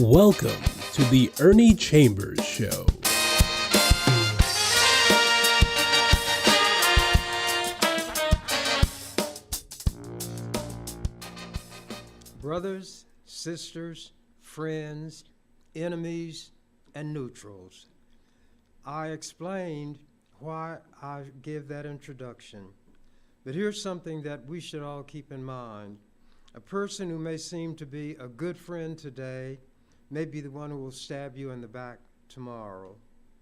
Welcome to the Ernie Chambers Show. Brothers, sisters, friends, enemies, and neutrals. I explained why I give that introduction. But here's something that we should all keep in mind. A person who may seem to be a good friend today may be the one who will stab you in the back tomorrow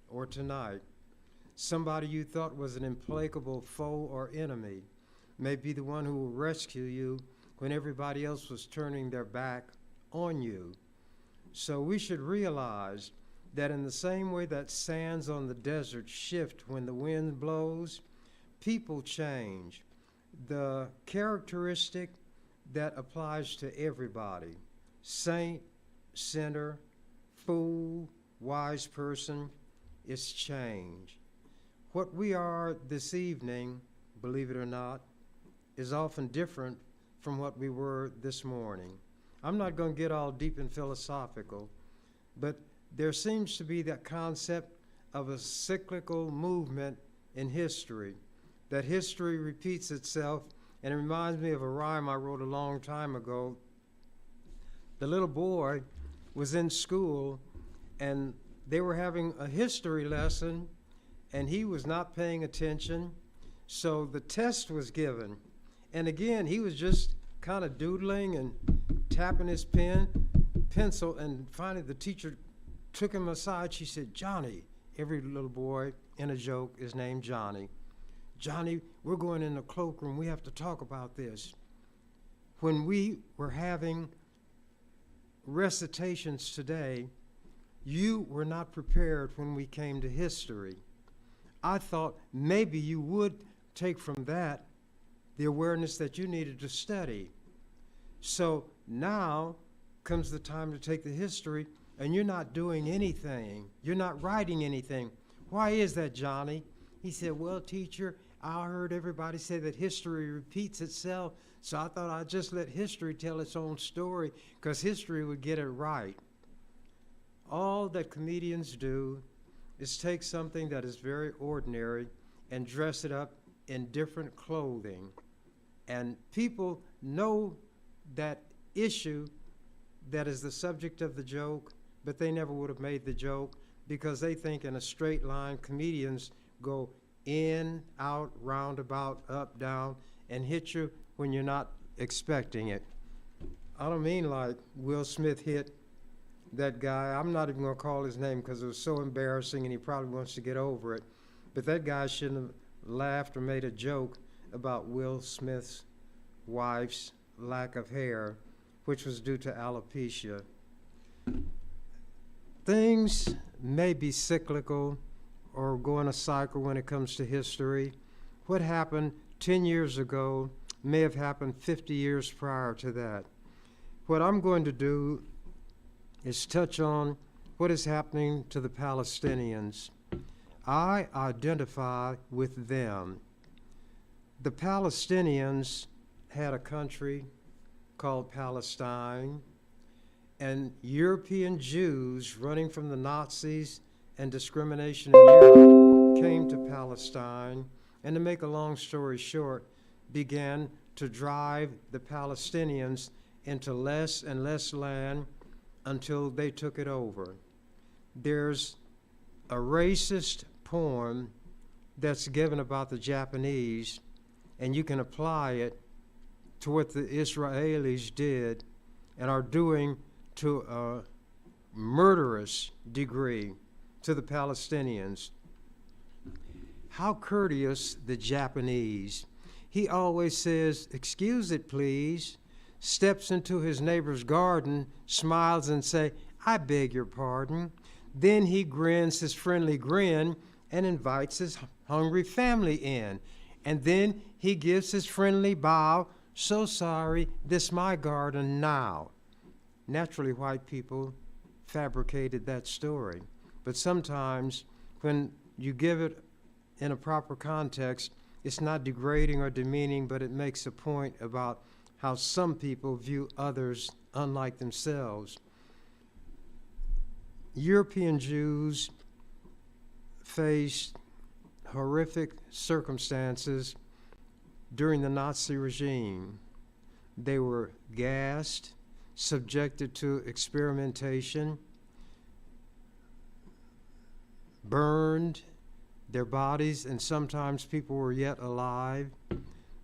or tonight. Somebody you thought was an implacable foe or enemy may be the one who will rescue you when everybody else was turning their back on you. So we should realize that in the same way that sands on the desert shift when the wind blows, people change. The characteristic that applies to everybody, saint, sinner, fool, wise person, is change. What we are this evening, believe it or not, is often different from what we were this morning. I'm not going to get all deep and philosophical, but there seems to be that concept of a cyclical movement in history, that history repeats itself, and it reminds me of a rhyme I wrote a long time ago. The little boy was in school, and they were having a history lesson, and he was not paying attention, so the test was given. And again, he was just kind of doodling and tapping his pencil, and finally the teacher took him aside. She said, "Johnny," every little boy in a joke is named Johnny. "Johnny, we're going in the cloakroom. We have to talk about this." When we were having recitations today, you were not prepared when we came to history. I thought maybe you would take from that the awareness that you needed to study. So now comes the time to take the history, and you're not doing anything. You're not writing anything. "Why is that, Johnny?" He said, "Well, teacher, I heard everybody say that history repeats itself, so I thought I'd just let history tell its own story, because history would get it right." All that comedians do is take something that is very ordinary and dress it up in different clothing. And people know that issue that is the subject of the joke, but they never would have made the joke because they think in a straight line. Comedians go in, out, roundabout, up, down, and hit you when you're not expecting it. I don't mean like Will Smith hit that guy. I'm not even going to call his name because it was so embarrassing and he probably wants to get over it. But that guy shouldn't have laughed or made a joke about Will Smith's wife's lack of hair, which was due to alopecia. Things may be cyclical or go in a cycle when it comes to history. What happened 10 years ago may have happened 50 years prior to that. What I'm going to do is touch on what is happening to the Palestinians. I identify with them. The Palestinians had a country called Palestine, and European Jews running from the Nazis and discrimination in Europe came to Palestine, and to make a long story short, began to drive the Palestinians into less and less land until they took it over. There's a racist poem that's given about the Japanese, and you can apply it to what the Israelis did and are doing to a murderous degree to the Palestinians. How courteous the Japanese. He always says, "Excuse it, please," steps into his neighbor's garden, smiles and say, "I beg your pardon." Then he grins his friendly grin and invites his hungry family in. And then he gives his friendly bow, "So sorry, this my garden now." Naturally, white people fabricated that story. But sometimes when you give it in a proper context, it's not degrading or demeaning, but it makes a point about how some people view others unlike themselves. European Jews faced horrific circumstances during the Nazi regime. They were gassed, subjected to experimentation, burned, their bodies, and sometimes people were yet alive.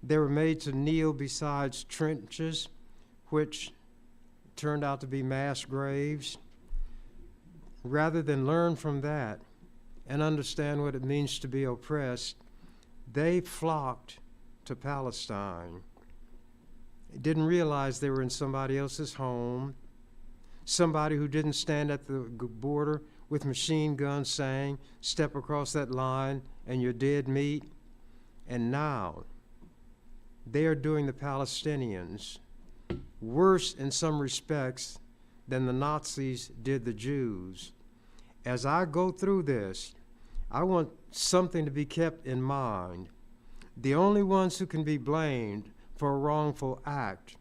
They were made to kneel beside trenches, which turned out to be mass graves. Rather than learn from that and understand what it means to be oppressed, they flocked to Palestine. Didn't realize they were in somebody else's home, somebody who didn't stand at the border with machine guns saying, step across that line and you're dead meat. And now they are doing the Palestinians worse in some respects than the Nazis did the Jews. As I go through this, I want something to be kept in mind. The only ones who can be blamed for a wrongful act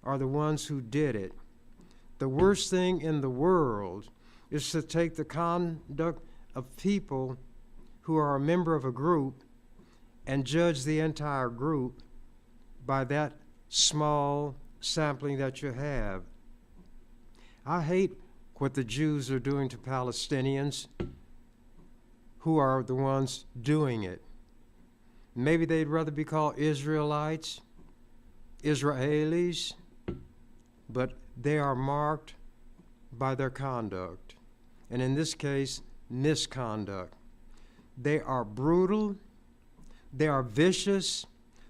are the ones who did it. The worst thing in the world is to take the conduct of people who are a member of a group and judge the entire group by that small sampling that you have. I hate what the Jews are doing to Palestinians who are the ones doing it. Maybe they'd rather be called Israelites, Israelis, but they are marked by their conduct, and in this case, misconduct. They are brutal, they are vicious,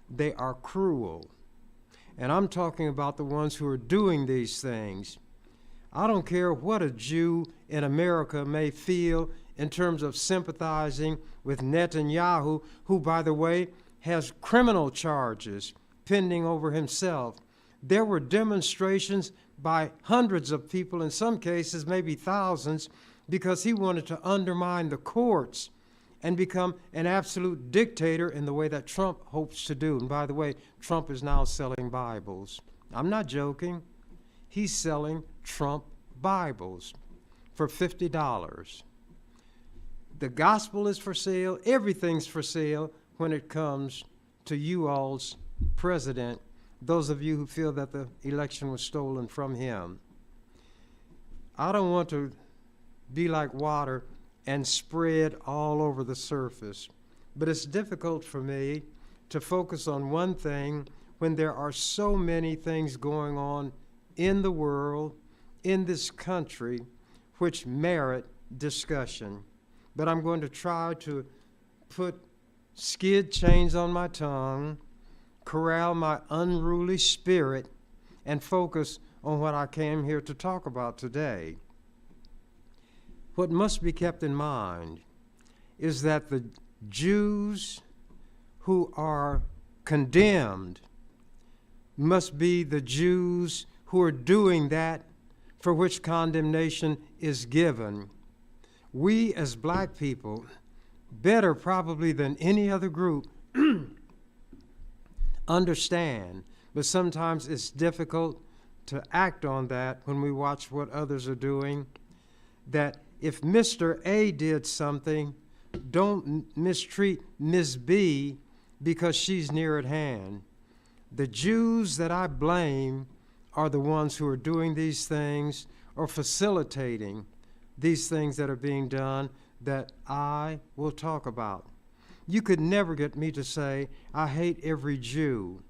they are cruel. And I'm talking about the ones who are doing these things. I don't care what a Jew in America may feel in terms of sympathizing with Netanyahu, who, by the way, has criminal charges pending over himself. There were demonstrations by hundreds of people, in some cases maybe thousands, because he wanted to undermine the courts and become an absolute dictator in the way that Trump hopes to do. And by the way, Trump is now selling Bibles. I'm not joking. He's selling Trump Bibles for $50. The gospel is for sale. Everything's for sale when it comes to you all's president, those of you who feel that the election was stolen from him. I don't want to be like water and spread all over the surface, but it's difficult for me to focus on one thing when there are so many things going on in the world, in this country, which merit discussion. But I'm going to try to put skid chains on my tongue, corral my unruly spirit, and focus on what I came here to talk about today. What must be kept in mind is that the Jews who are condemned must be the Jews who are doing that for which condemnation is given. We as black people, better probably than any other group, understand, but sometimes it's difficult to act on that when we watch what others are doing, that if Mr. A did something, don't mistreat Ms. B because she's near at hand. The Jews that I blame are the ones who are doing these things or facilitating these things that are being done that I will talk about. You could never get me to say, I hate every Jew.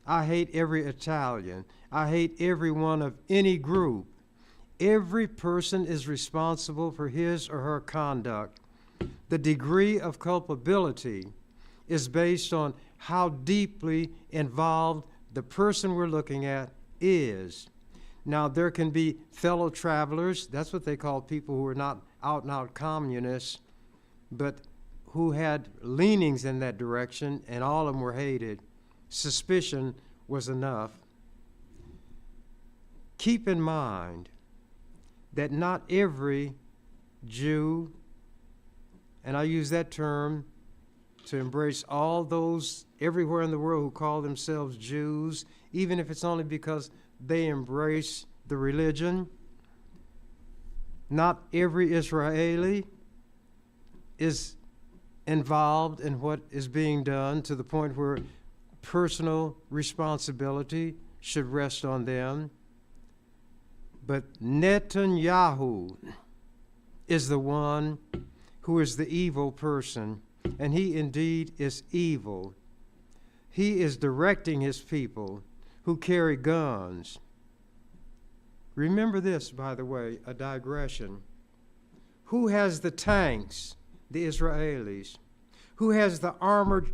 I hate every Italian. I hate every one of any group. Every person is responsible for his or her conduct. The degree of culpability is based on how deeply involved the person we're looking at is. Now, there can be fellow travelers, that's what they call people who are not out-and-out communists, but who had leanings in that direction, and all of them were hated. Suspicion was enough. Keep in mind that not every Jew, and I use that term to embrace all those everywhere in the world who call themselves Jews, even if it's only because they embrace the religion. Not every Israeli is involved in what is being done to the point where personal responsibility should rest on them. But Netanyahu is the one who is the evil person, and he indeed is evil. He is directing his people who carry guns. Remember this, by the way, a digression. Who has the tanks? The Israelis. Who has the armored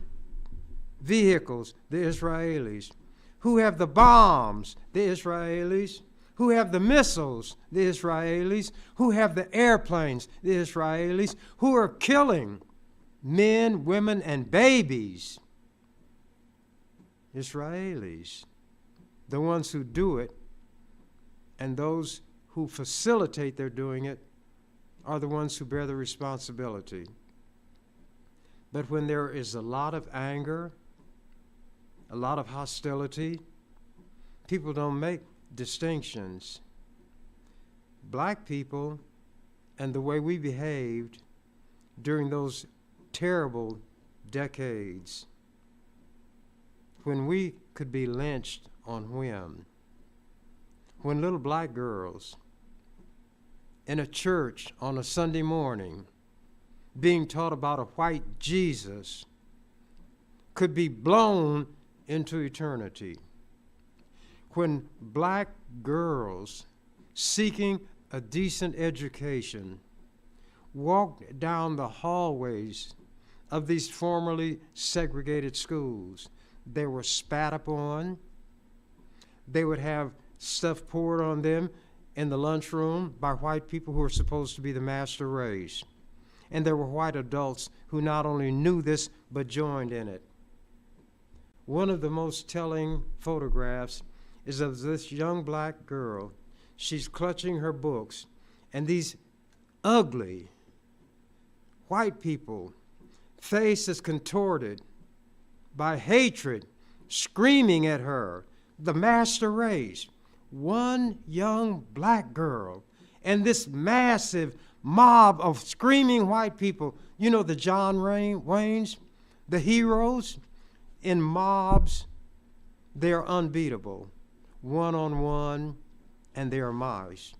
vehicles? The Israelis. Who have the bombs? The Israelis. Who have the missiles? The Israelis. Who have the airplanes? The Israelis. Who are killing men, women, and babies? Israelis. The ones who do it and those who facilitate their doing it are the ones who bear the responsibility. But when there is a lot of anger, a lot of hostility, people don't make distinctions. Black people and the way we behaved during those terrible decades when we could be lynched on whim, when little black girls in a church on a Sunday morning being taught about a white Jesus could be blown into eternity, when black girls seeking a decent education walked down the hallways of these formerly segregated schools, they were spat upon. They would have stuff poured on them in the lunchroom by white people who were supposed to be the master race. And there were white adults who not only knew this, but joined in it. One of the most telling photographs is of this young black girl. She's clutching her books, and these ugly white people, faces contorted by hatred, screaming at her, the master race. One young black girl and this massive mob of screaming white people. You know the John Waynes, the heroes in mobs, they are unbeatable, one-on-one, and they are mice.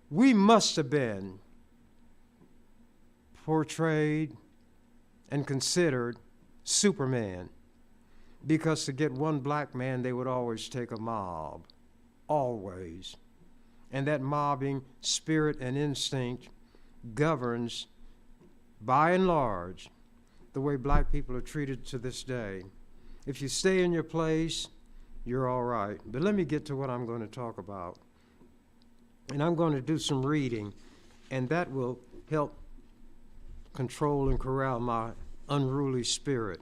We must have been portrayed and considered Superman, because to get one black man, they would always take a mob, always. And that mobbing spirit and instinct governs, by and large, the way black people are treated to this day. If you stay in your place, you're all right. But let me get to what I'm going to talk about. And I'm going to do some reading, and that will help control and corral my unruly spirit.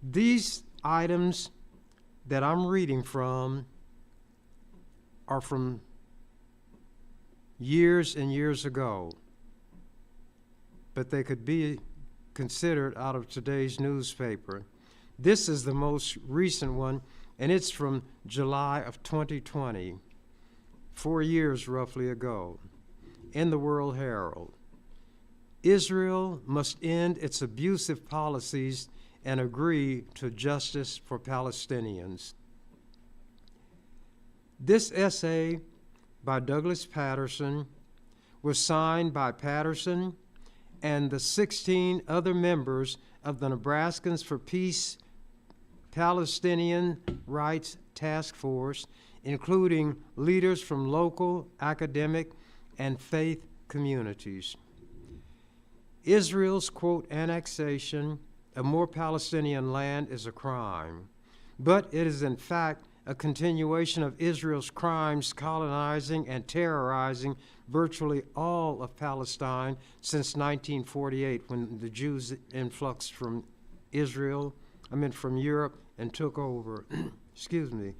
These items that I'm reading from are from years and years ago, but they could be considered out of today's newspaper. This is the most recent one, and it's from July of 2020, 4 years roughly ago, in the World Herald. Israel must end its abusive policies and agree to justice for Palestinians. This essay by Douglas Patterson was signed by Patterson and the 16 other members of the Nebraskans for Peace Palestinian Rights Task Force, including leaders from local, academic, and faith communities. Israel's, quote, annexation of more Palestinian land is a crime, but it is in fact a continuation of Israel's crimes colonizing and terrorizing virtually all of Palestine since 1948, when the Jews influxed from Europe and took over. Excuse me.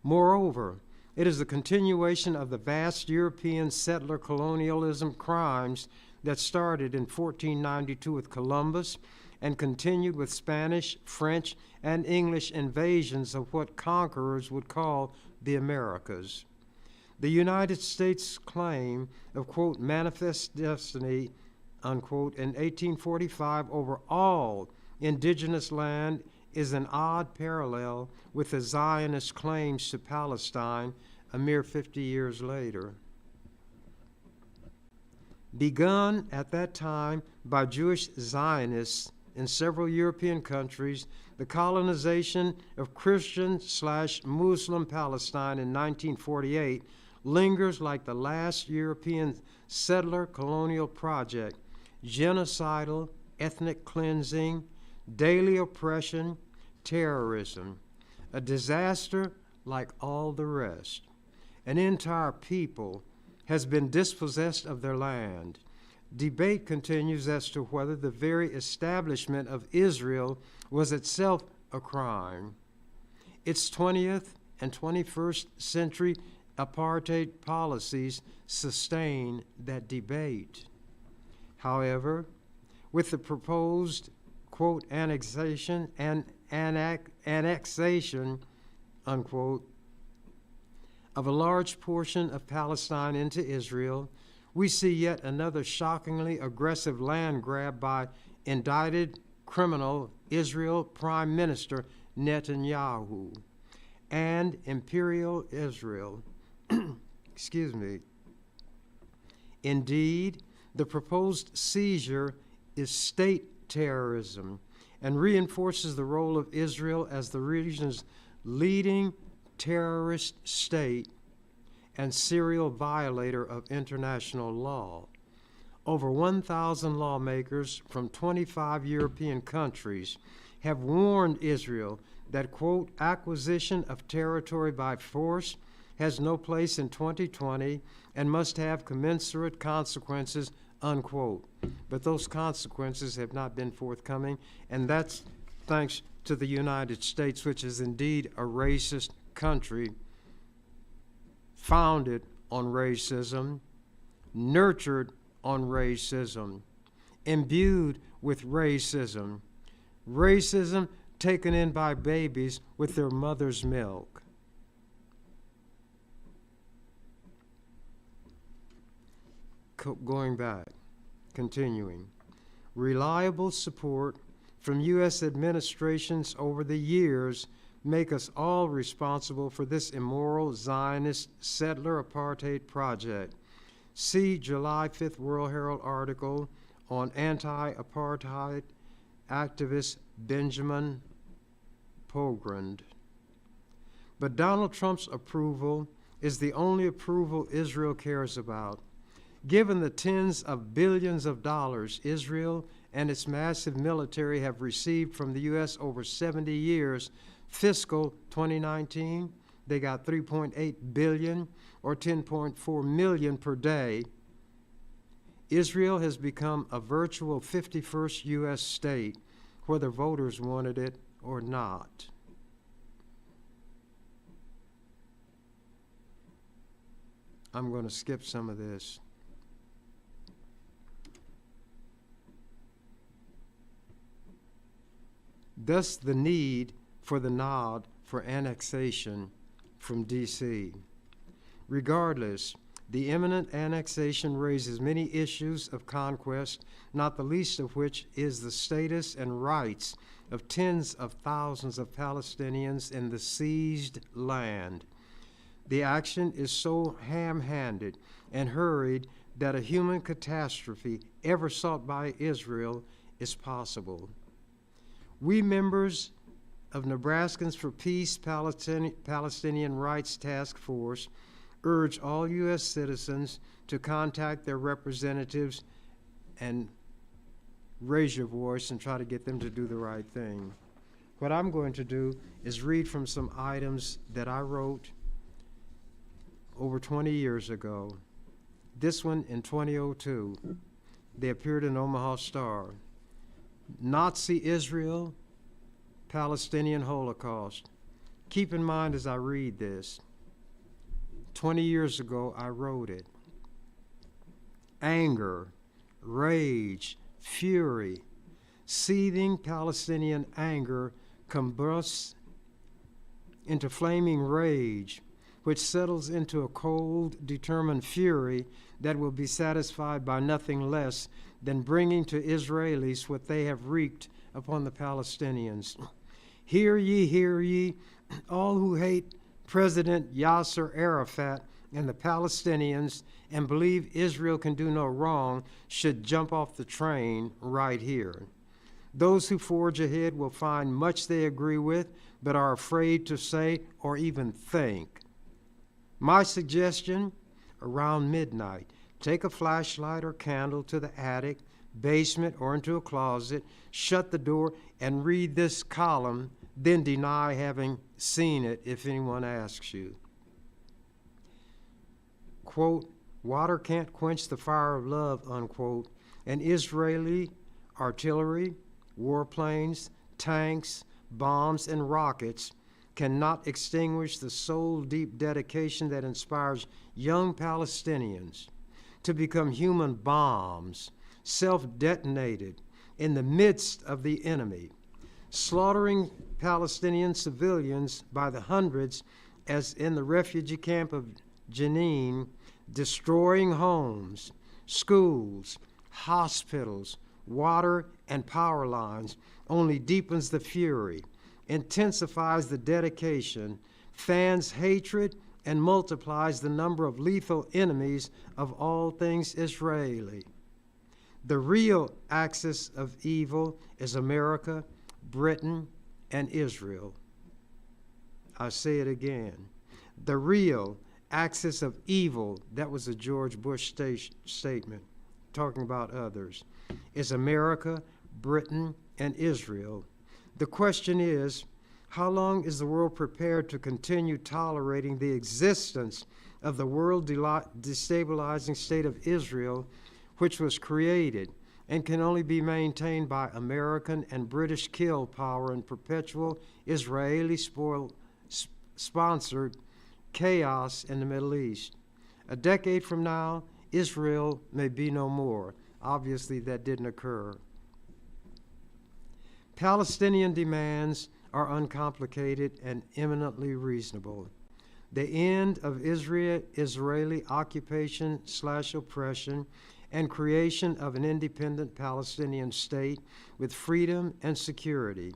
Moreover, it is a continuation of the vast European settler colonialism crimes that started in 1492 with Columbus and continued with Spanish, French, and English invasions of what conquerors would call the Americas. The United States' claim of, quote, manifest destiny, unquote, in 1845 over all indigenous land is an odd parallel with the Zionist claims to Palestine a mere 50 years later. Begun at that time by Jewish Zionists in several European countries, the colonization of Christian/Muslim Palestine in 1948 lingers like the last European settler colonial project, genocidal, ethnic cleansing, daily oppression, terrorism, a disaster like all the rest. An entire people has been dispossessed of their land. Debate continues as to whether the very establishment of Israel was itself a crime. Its 20th and 21st century apartheid policies sustain that debate. However, with the proposed, quote, annexation, unquote, of a large portion of Palestine into Israel, we see yet another shockingly aggressive land grab by indicted criminal Israel Prime Minister Netanyahu and Imperial Israel. Excuse me. Indeed, the proposed seizure is state terrorism and reinforces the role of Israel as the region's leading terrorist state and serial violator of international law. Over 1,000 lawmakers from 25 European countries have warned Israel that, quote, acquisition of territory by force has no place in 2020 and must have commensurate consequences, unquote. But those consequences have not been forthcoming, and that's thanks to the United States, which is indeed a racist country, founded on racism, nurtured on racism, imbued with racism, racism taken in by babies with their mother's milk. Going back, continuing. Reliable support from U.S. administrations over the years make us all responsible for this immoral Zionist settler apartheid project. See July 5th World Herald article on anti-apartheid activist Benjamin Pogrund. But Donald Trump's approval is the only approval Israel cares about. Given the tens of billions of dollars Israel and its massive military have received from the U.S. over 70 years, fiscal 2019, they got $3.8 billion or $10.4 million per day. Israel has become a virtual 51st U.S. state, whether voters wanted it or not. I'm going to skip some of this. Thus the need for the nod for annexation from D.C. Regardless, the imminent annexation raises many issues of conquest, not the least of which is the status and rights of tens of thousands of Palestinians in the seized land. The action is so ham-handed and hurried that a human catastrophe ever sought by Israel is possible. We members of Nebraskans for Peace Palestinian Rights Task Force urge all U.S. citizens to contact their representatives and raise your voice and try to get them to do the right thing. What I'm going to do is read from some items that I wrote over 20 years ago. This one in 2002. They appeared in Omaha Star. Nazi Israel, Palestinian Holocaust. Keep in mind as I read this, 20 years ago I wrote it. Anger, rage, fury, seething Palestinian anger combusts into flaming rage which settles into a cold, determined fury that will be satisfied by nothing less than bringing to Israelis what they have wreaked upon the Palestinians. Hear ye, all who hate President Yasser Arafat and the Palestinians and believe Israel can do no wrong should jump off the train right here. Those who forge ahead will find much they agree with, but are afraid to say or even think. My suggestion, around midnight, take a flashlight or candle to the attic, basement, or into a closet, shut the door, and read this column, then deny having seen it if anyone asks you. Quote, water can't quench the fire of love, unquote, and Israeli artillery, warplanes, tanks, bombs, and rockets cannot extinguish the soul-deep dedication that inspires young Palestinians to become human bombs, self-detonated in the midst of the enemy, slaughtering Palestinian civilians by the hundreds, as in the refugee camp of Jenin, destroying homes, schools, hospitals, water, and power lines, only deepens the fury, intensifies the dedication, fans hatred, and multiplies the number of lethal enemies of all things Israeli. The real axis of evil is America, Britain, and Israel. I say it again. The real axis of evil, that was a George Bush statement, talking about others, is America, Britain, and Israel. The question is, how long is the world prepared to continue tolerating the existence of the world destabilizing state of Israel, which was created and can only be maintained by American and British kill power and perpetual Israeli sponsored chaos in the Middle East? A decade from now, Israel may be no more. Obviously, that didn't occur. Palestinian demands are uncomplicated and eminently reasonable. The end of Israeli occupation/oppression and creation of an independent Palestinian state with freedom and security.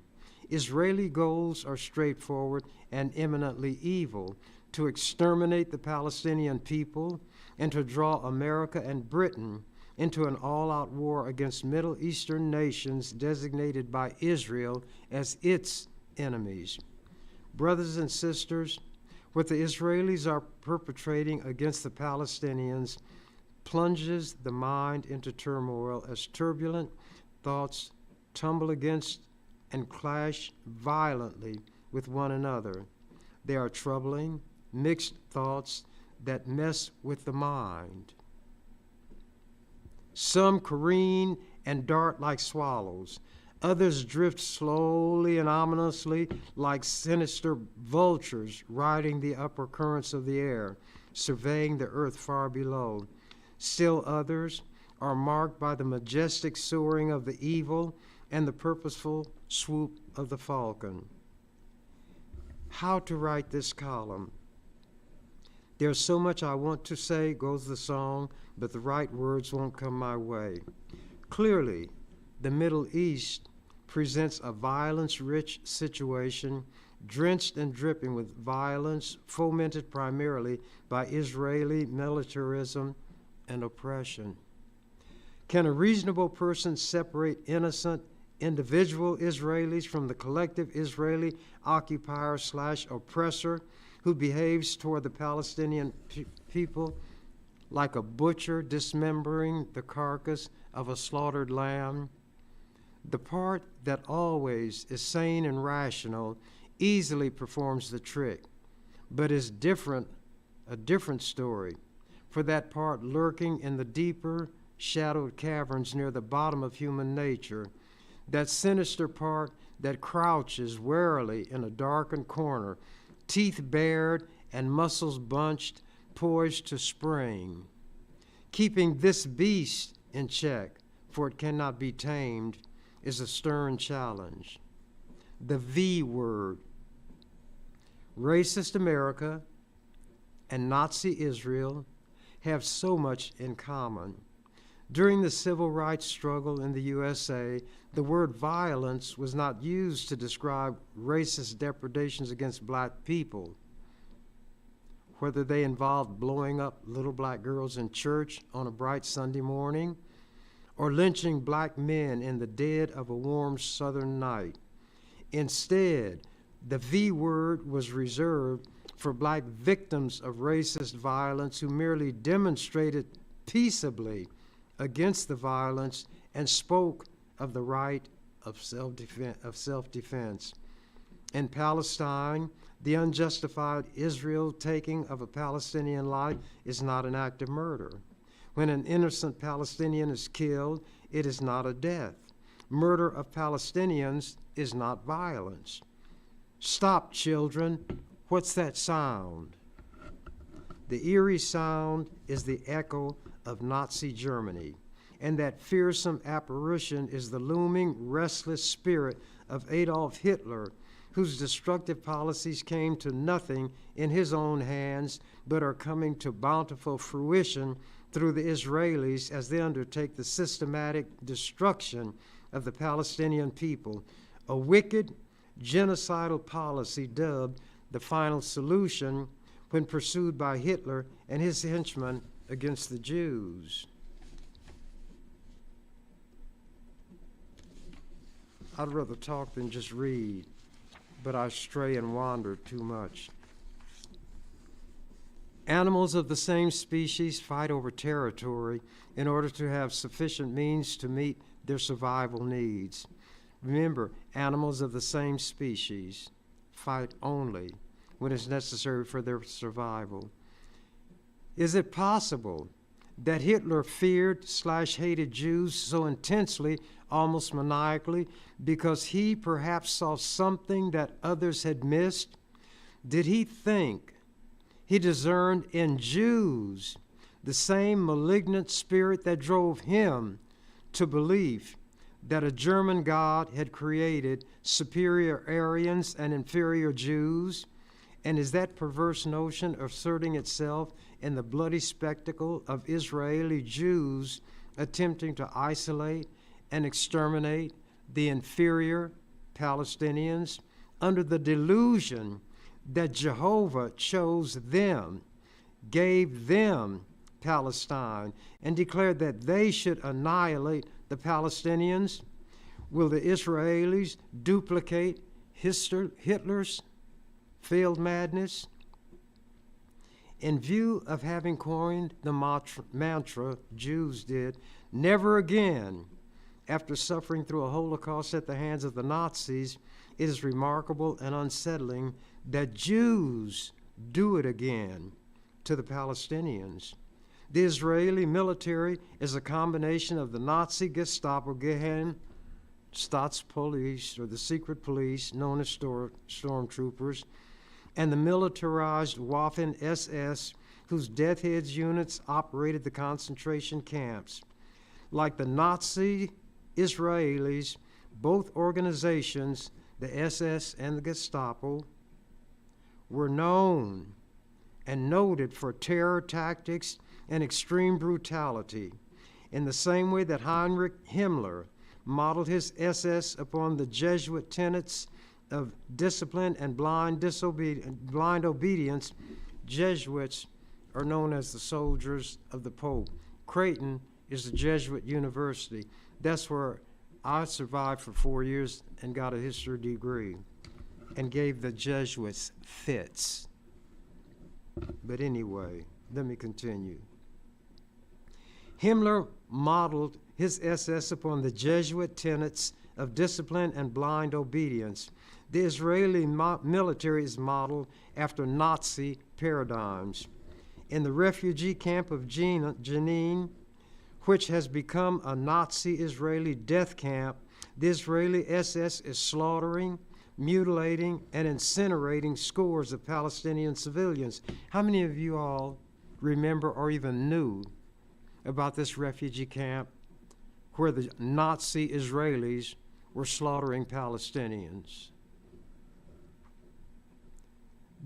Israeli goals are straightforward and eminently evil: to exterminate the Palestinian people and to draw America and Britain into an all-out war against Middle Eastern nations designated by Israel as its enemies. Brothers and sisters, what the Israelis are perpetrating against the Palestinians plunges the mind into turmoil as turbulent thoughts tumble against and clash violently with one another. They are troubling, mixed thoughts that mess with the mind. Some careen and dart like swallows. Others drift slowly and ominously like sinister vultures riding the upper currents of the air, surveying the earth far below. Still others are marked by the majestic soaring of the evil and the purposeful swoop of the falcon. How to write this column? There's so much I want to say, goes the song, but the right words won't come my way. Clearly, the Middle East presents a violence-rich situation, drenched and dripping with violence, fomented primarily by Israeli militarism and oppression. Can a reasonable person separate innocent individual Israelis from the collective Israeli occupier/oppressor who behaves toward the Palestinian people like a butcher dismembering the carcass of a slaughtered lamb? The part that always is sane and rational easily performs the trick, but is a different story for that part lurking in the deeper, shadowed caverns near the bottom of human nature, that sinister part that crouches warily in a darkened corner, teeth bared and muscles bunched, poised to spring. Keeping this beast in check, for it cannot be tamed, is a stern challenge. The V word. Racist America, and Nazi Israel have so much in common. During the civil rights struggle in the USA, the word violence was not used to describe racist depredations against black people, whether they involved blowing up little black girls in church on a bright Sunday morning or lynching black men in the dead of a warm southern night. Instead, the V word was reserved for black victims of racist violence who merely demonstrated peaceably against the violence and spoke of the right of self-defense. In Palestine, the unjustified Israel taking of a Palestinian life is not an act of murder. When an innocent Palestinian is killed, it is not a death. Murder of Palestinians is not violence. Stop, children. What's that sound? The eerie sound is the echo of Nazi Germany, and that fearsome apparition is the looming, restless spirit of Adolf Hitler, whose destructive policies came to nothing in his own hands, but are coming to bountiful fruition through the Israelis as they undertake the systematic destruction of the Palestinian people, a wicked, genocidal policy dubbed the final solution when pursued by Hitler and his henchmen against the Jews. I'd rather talk than just read, but I stray and wander too much. Animals of the same species fight over territory in order to have sufficient means to meet their survival needs. Remember, animals of the same species fight only when it's necessary for their survival. Is it possible that Hitler feared/hated Jews so intensely, almost maniacally, because he perhaps saw something that others had missed? Did he think he discerned in Jews the same malignant spirit that drove him to belief that a German God had created superior Aryans and inferior Jews? And is that perverse notion asserting itself in the bloody spectacle of Israeli Jews attempting to isolate and exterminate the inferior Palestinians under the delusion that Jehovah chose them, gave them Palestine, and declared that they should annihilate the Palestinians? Will the Israelis duplicate Hitler's failed madness? In view of having coined the mantra Jews did, never again, after suffering through a Holocaust at the hands of the Nazis, it is remarkable and unsettling that Jews do it again to the Palestinians. The Israeli military is a combination of the Nazi Gestapo, Gehen, Staatspolice, or the secret police known as stormtroopers, and the militarized Waffen-SS, whose Death Heads units operated the concentration camps. Like the Nazi Israelis, both organizations, the SS and the Gestapo, were known and noted for terror tactics and extreme brutality, in the same way that Heinrich Himmler modeled his SS upon the Jesuit tenets of discipline and blind obedience. Jesuits are known as the soldiers of the Pope. Creighton is a Jesuit university. That's where I survived for 4 years and got a history degree and gave the Jesuits fits. But anyway, let me continue. Himmler modeled his SS upon the Jesuit tenets of discipline and blind obedience. The Israeli military is modeled after Nazi paradigms. In the refugee camp of Jenin, which has become a Nazi-Israeli death camp, the Israeli SS is slaughtering, mutilating, and incinerating scores of Palestinian civilians. How many of you all remember or even knew about this refugee camp where the Nazi Israelis were slaughtering Palestinians?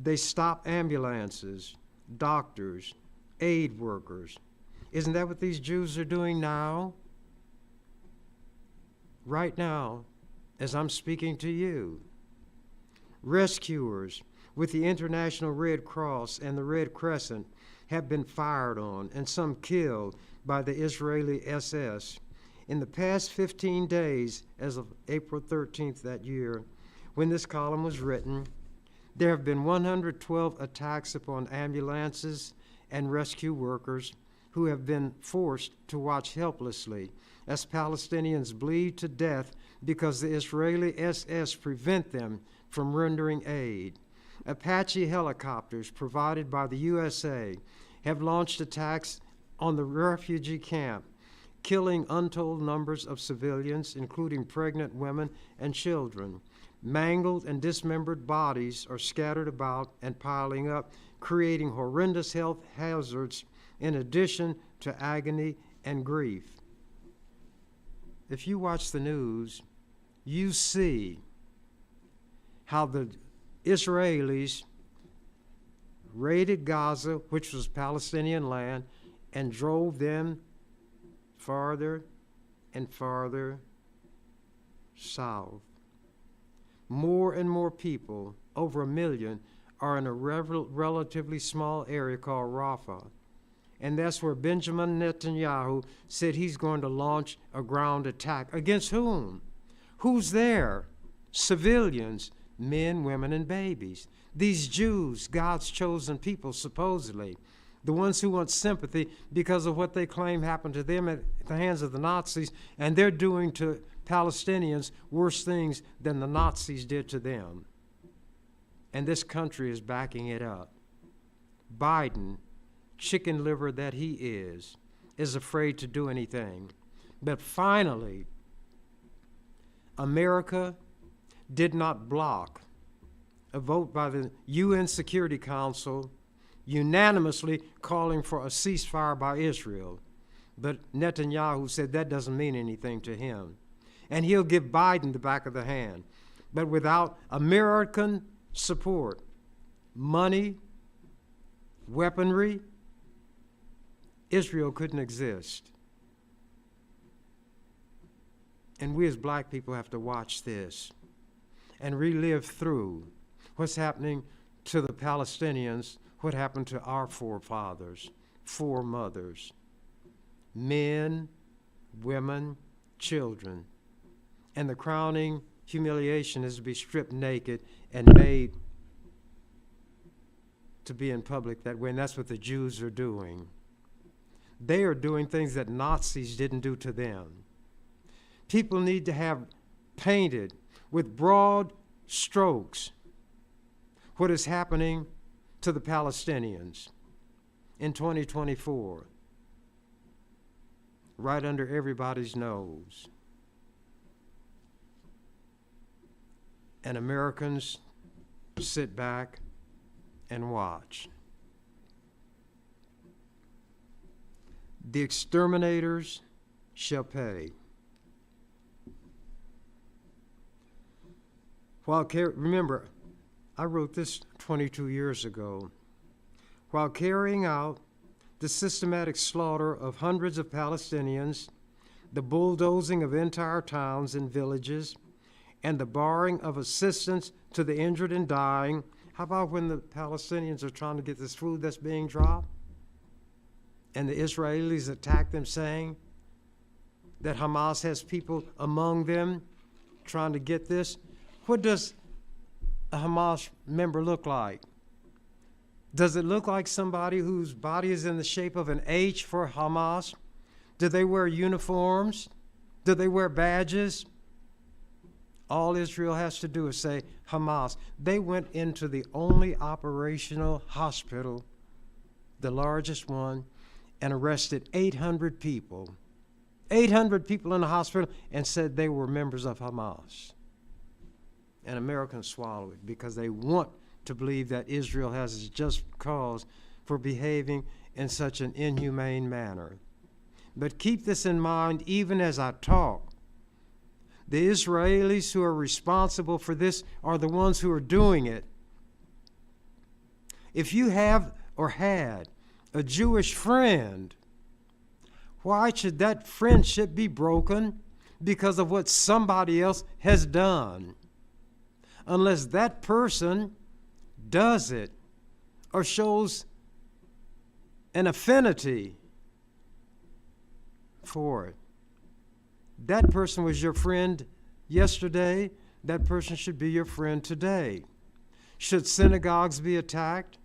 They stop ambulances doctors, aid workers. Isn't that what these Jews are doing now? Right now, as I'm speaking to you. Rescuers with the International Red Cross and the Red Crescent have been fired on and some killed by the Israeli SS. In the past 15 days, as of April 13th that year, when this column was written, there have been 112 attacks upon ambulances and rescue workers who have been forced to watch helplessly as Palestinians bleed to death because the Israeli SS prevent them from rendering aid. Apache helicopters provided by the USA have launched attacks on the refugee camp, killing untold numbers of civilians, including pregnant women and children. Mangled and dismembered bodies are scattered about and piling up, creating horrendous health hazards in addition to agony and grief. If you watch the news, you see how the Israelis raided Gaza, which was Palestinian land, and drove them farther and farther south. More and more people, over 1 million, are in a relatively small area called Rafah. And that's where Benjamin Netanyahu said he's going to launch a ground attack. Against whom? Who's there? Civilians, men, women, and babies. These Jews, God's chosen people, supposedly, the ones who want sympathy because of what they claim happened to them at the hands of the Nazis, and they're doing to Palestinians worse things than the Nazis did to them. And this country is backing it up. Biden, chicken liver that he is afraid to do anything. But finally, America did not block a vote by the UN Security Council unanimously calling for a ceasefire by Israel. But Netanyahu said that doesn't mean anything to him. And he'll give Biden the back of the hand. But without American support, money, weaponry, Israel couldn't exist. And we as black people have to watch this and relive through what's happening to the Palestinians, what happened to our forefathers, foremothers, men, women, children. And the crowning humiliation is to be stripped naked and made to be in public that way, and that's what the Jews are doing. They are doing things that Nazis didn't do to them. People need to have painted with broad strokes what is happening to the Palestinians in 2024, right under everybody's nose. And Americans sit back and watch. The exterminators shall pay. Remember, I wrote this 22 years ago. While carrying out the systematic slaughter of hundreds of Palestinians, the bulldozing of entire towns and villages, and the barring of assistance to the injured and dying. How about when the Palestinians are trying to get this food that's being dropped? And the Israelis attack them, saying that Hamas has people among them trying to get this. What does a Hamas member look like? Does it look like somebody whose body is in the shape of an H for Hamas? Do they wear uniforms? Do they wear badges? All Israel has to do is say Hamas. They went into the only operational hospital, the largest one, and arrested 800 people. 800 people in the hospital, and said they were members of Hamas. And Americans swallow it because they want to believe that Israel has a just cause for behaving in such an inhumane manner. But keep this in mind even as I talk. The Israelis who are responsible for this are the ones who are doing it. If you have or had a Jewish friend, why should that friendship be broken because of what somebody else has done? Unless that person does it or shows an affinity for it. That person was your friend yesterday. That person should be your friend today. Should synagogues be attacked?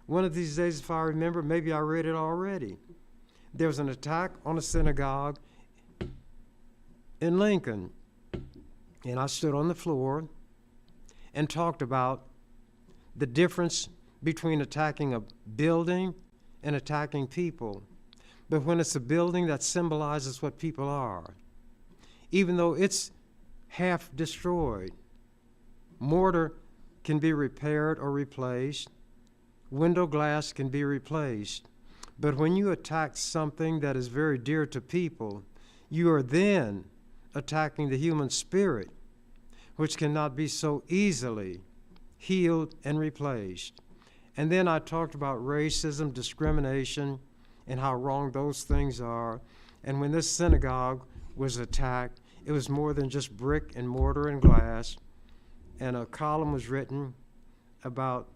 One of these days, if I remember, maybe I read it already. There was an attack on a synagogue in Lincoln, and I stood on the floor and talked about the difference between attacking a building and attacking people. But when it's a building that symbolizes what people are, even though it's half destroyed, mortar can be repaired or replaced, window glass can be replaced. But when you attack something that is very dear to people, you are then attacking the human spirit, which cannot be so easily healed and replaced. And then I talked about racism, discrimination, and how wrong those things are. And when this synagogue was attacked, it was more than just brick and mortar and glass. And a column was written about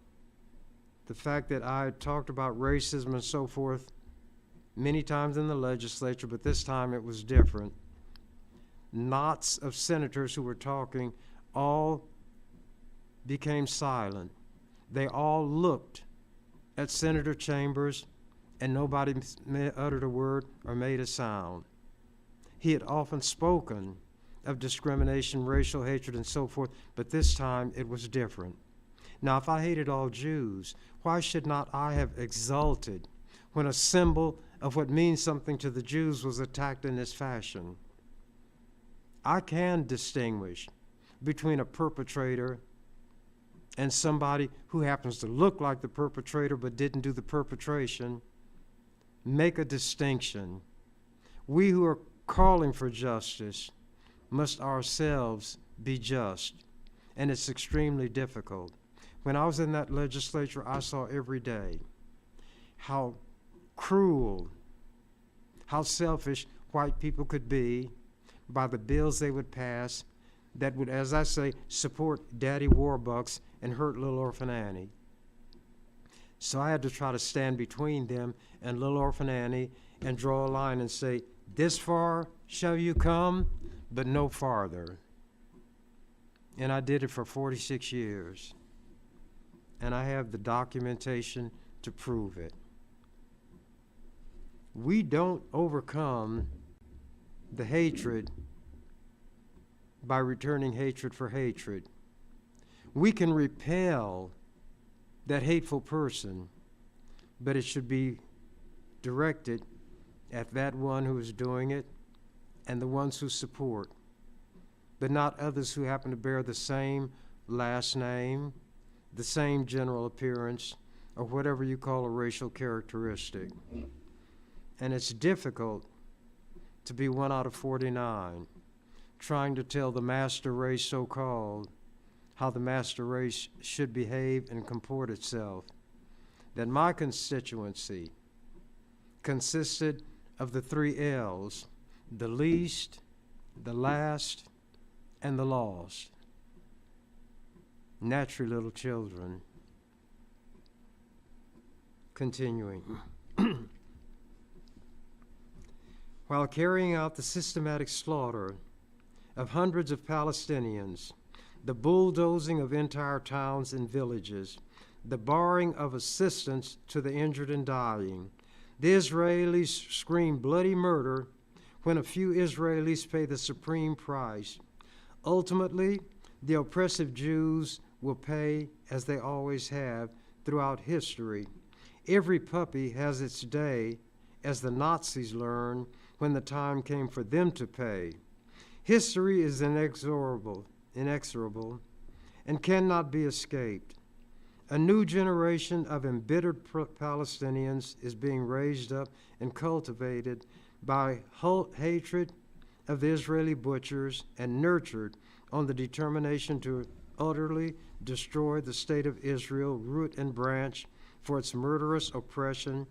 the fact that I had talked about racism and so forth many times in the legislature, but this time it was different. Knots of senators who were talking all became silent. They all looked at Senator Chambers, and nobody uttered a word or made a sound. He had often spoken of discrimination, racial hatred, and so forth, but this time it was different. Now, if I hated all Jews, why should not I have exulted when a symbol of what means something to the Jews was attacked in this fashion? I can distinguish between a perpetrator and somebody who happens to look like the perpetrator but didn't do the perpetration. Make a distinction. We who are calling for justice must ourselves be just, and it's extremely difficult. When I was in that legislature, I saw every day how cruel, how selfish white people could be by the bills they would pass that would, as I say, support Daddy Warbucks and hurt little Orphan Annie. So I had to try to stand between them and little Orphan Annie and draw a line and say, this far shall you come, but no farther. And I did it for 46 years. And I have the documentation to prove it. We don't overcome the hatred by returning hatred for hatred. We can repel that hateful person, but it should be directed at that one who is doing it and the ones who support, but not others who happen to bear the same last name, the same general appearance, or whatever you call a racial characteristic. And it's difficult to be 1 out of 49, trying to tell the master race, so-called, how the master race should behave and comport itself. That my constituency consisted of the 3 L's, the least, the last, and the lost. Naturally, little children. Continuing. While carrying out the systematic slaughter of hundreds of Palestinians, the bulldozing of entire towns and villages, the barring of assistance to the injured and dying, the Israelis scream bloody murder when a few Israelis pay the supreme price. Ultimately, the oppressive Jews will pay as they always have throughout history. Every puppy has its day, as the Nazis learned when the time came for them to pay. History is inexorable, and cannot be escaped. A new generation of embittered Palestinians is being raised up and cultivated by hatred of the Israeli butchers and nurtured on the determination to utterly destroy the state of Israel, root and branch, for its murderous oppression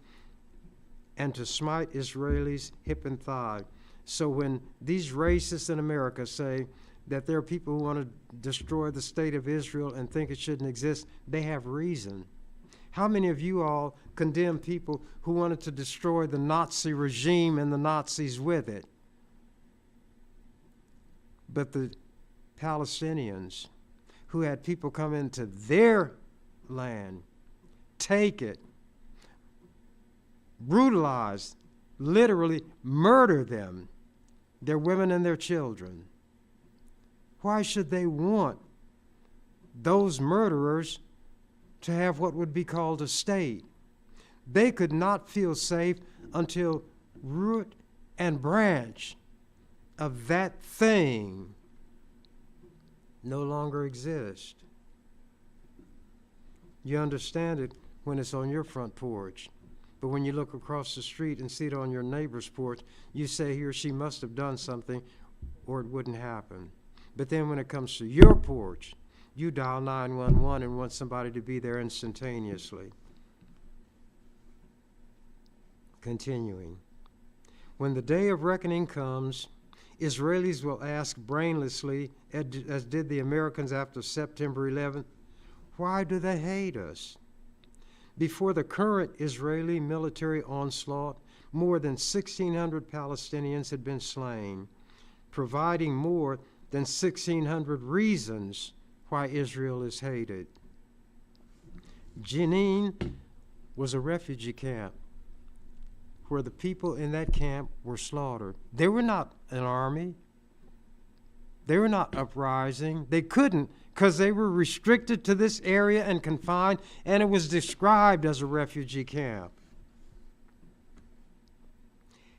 and to smite Israelis hip and thigh. So when these racists in America say that there are people who want to destroy the state of Israel and think it shouldn't exist, they have reason. How many of you all condemn people who wanted to destroy the Nazi regime and the Nazis with it? But the Palestinians, who had people come into their land, take it, brutalize, literally murder them, their women and their children. Why should they want those murderers to have what would be called a state? They could not feel safe until root and branch of that thing no longer exist. You understand it when it's on your front porch. But when you look across the street and see it on your neighbor's porch, you say he or she must have done something or it wouldn't happen. But then when it comes to your porch, you dial 911 and want somebody to be there instantaneously. Continuing. When the day of reckoning comes, Israelis will ask brainlessly, as did the Americans after September 11th, why do they hate us? Before the current Israeli military onslaught, more than 1,600 Palestinians had been slain, providing more than 1,600 reasons why Israel is hated. Jenin was a refugee camp where the people in that camp were slaughtered. They were not an army. They were not uprising. They couldn't, because they were restricted to this area and confined, and it was described as a refugee camp.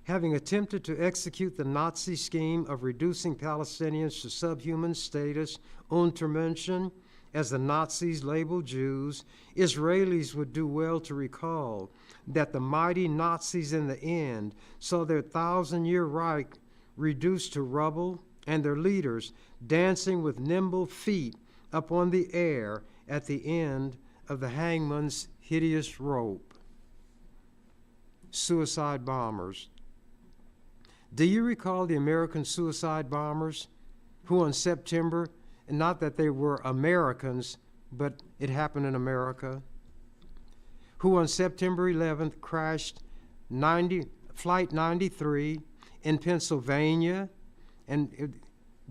Having attempted to execute the Nazi scheme of reducing Palestinians to subhuman status, Untermenschen, as the Nazis labeled Jews, Israelis would do well to recall that the mighty Nazis in the end saw their 1,000-year Reich reduced to rubble and their leaders dancing with nimble feet up on the air at the end of the hangman's hideous rope. Suicide bombers. Do you recall the American suicide bombers who on September, and not that they were Americans, but it happened in America, who on September 11th crashed Flight 93 in Pennsylvania,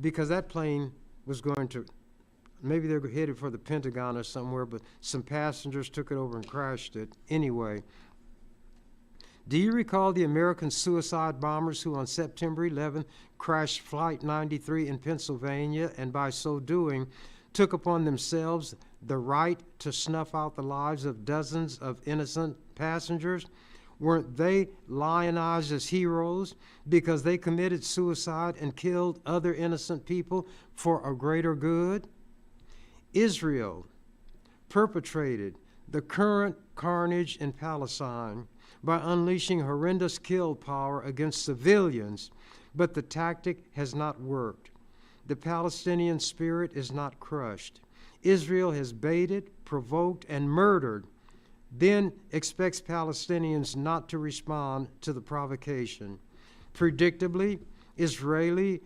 because that plane was going to, maybe they were headed for the Pentagon or somewhere, but some passengers took it over and crashed it anyway. Do you recall the American suicide bombers who on September 11th crashed Flight 93 in Pennsylvania and by so doing took upon themselves the right to snuff out the lives of dozens of innocent passengers? Weren't they lionized as heroes because they committed suicide and killed other innocent people for a greater good? Israel perpetrated the current carnage in Palestine by unleashing horrendous kill power against civilians, but the tactic has not worked. The Palestinian spirit is not crushed. Israel has baited, provoked, and murdered, then expects Palestinians not to respond to the provocation. Predictably, Israeli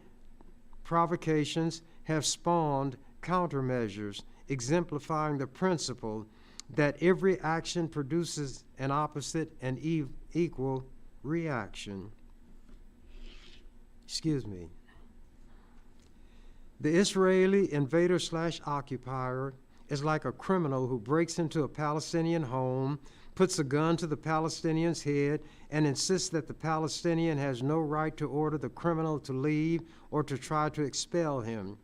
provocations have spawned countermeasures, exemplifying the principle that every action produces an opposite and equal reaction. The Israeli invader/occupier is like a criminal who breaks into a Palestinian home, puts a gun to the Palestinian's head, and insists that the Palestinian has no right to order the criminal to leave or to try to expel him.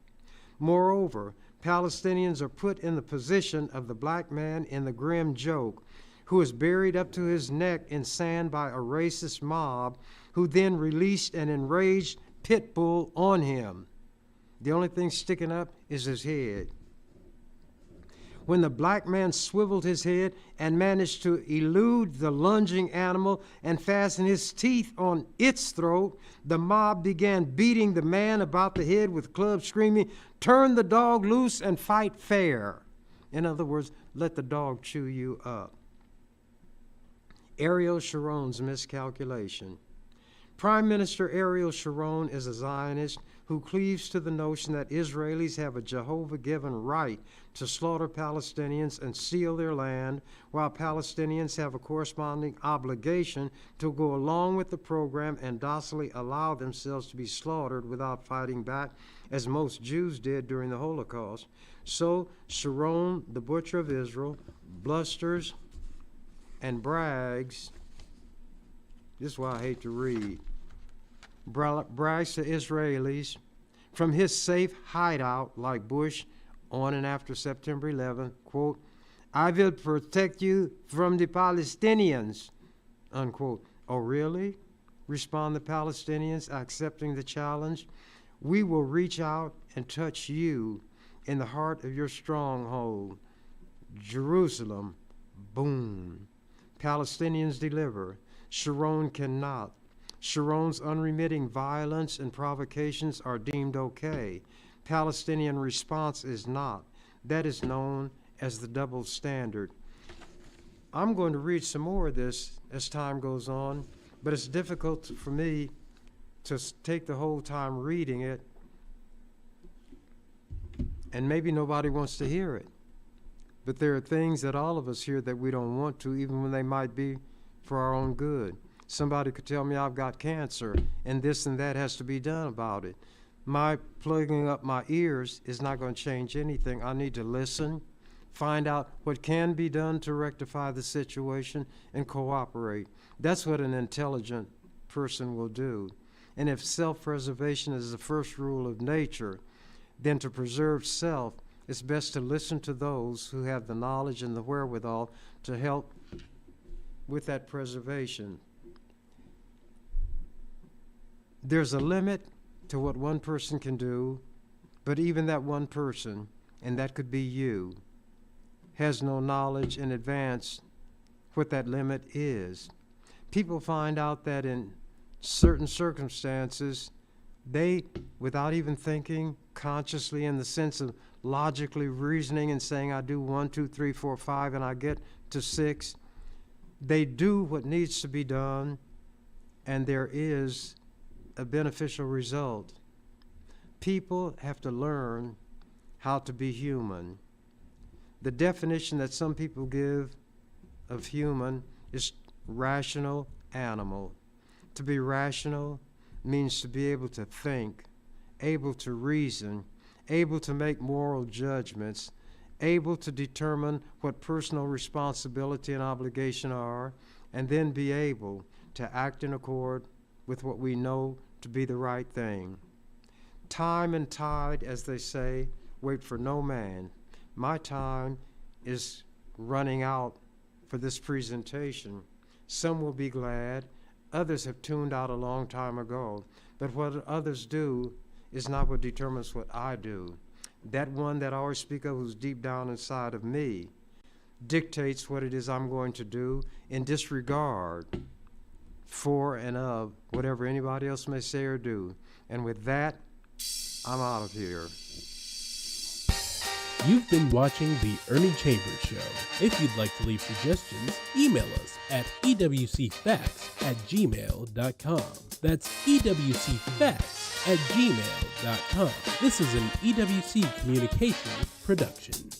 Moreover, Palestinians are put in the position of the black man in the grim joke, who is buried up to his neck in sand by a racist mob, who then released an enraged pit bull on him. The only thing sticking up is his head. When the black man swiveled his head and managed to elude the lunging animal and fasten his teeth on its throat, the mob began beating the man about the head with clubs, screaming, "Turn the dog loose and fight fair." In other words, let the dog chew you up. Ariel Sharon's miscalculation. Prime Minister Ariel Sharon is a Zionist who cleaves to the notion that Israelis have a Jehovah-given right to slaughter Palestinians and steal their land, while Palestinians have a corresponding obligation to go along with the program and docilely allow themselves to be slaughtered without fighting back, as most Jews did during the Holocaust. So Sharon, the butcher of Israel, blusters and brags. This is why I hate to read. Brags to Israelis from his safe hideout, like Bush on and after September 11th, quote, "I will protect you from the Palestinians," unquote. "Oh, really?" respond the Palestinians, accepting the challenge. "We will reach out and touch you in the heart of your stronghold, Jerusalem." Boom. Palestinians deliver. Sharon cannot. Sharon's unremitting violence and provocations are deemed okay. Palestinian response is not. That is known as the double standard. I'm going to read some more of this as time goes on, but it's difficult for me to take the whole time reading it, and maybe nobody wants to hear it. But there are things that all of us hear that we don't want to, even when they might be for our own good. Somebody could tell me I've got cancer and this and that has to be done about it. My plugging up my ears is not going to change anything. I need to listen, find out what can be done to rectify the situation, and cooperate. That's what an intelligent person will do. And if self-preservation is the first rule of nature, then to preserve self, it's best to listen to those who have the knowledge and the wherewithal to help with that preservation. There's a limit to what one person can do, but even that one person, and that could be you, has no knowledge in advance what that limit is. People find out that in certain circumstances, they, without even thinking consciously in the sense of logically reasoning and saying, I do 1, 2, 3, 4, 5, and I get to 6, they do what needs to be done, and there is a beneficial result. People have to learn how to be human. The definition that some people give of human is rational animal. To be rational means to be able to think, able to reason, able to make moral judgments, able to determine what personal responsibility and obligation are, and then be able to act in accord with what we know to be the right thing. Time and tide, as they say, wait for no man. My time is running out for this presentation. Some will be glad. Others have tuned out a long time ago. But what others do is not what determines what I do. That one that I always speak of, who's deep down inside of me, dictates what it is I'm going to do in disregard for and of whatever anybody else may say or do. And with that, I'm out of here. You've been watching The Ernie Chambers Show. If you'd like to leave suggestions, email us at ewcfacts@gmail.com. That's ewcfacts@gmail.com. This is an EWC Communications production.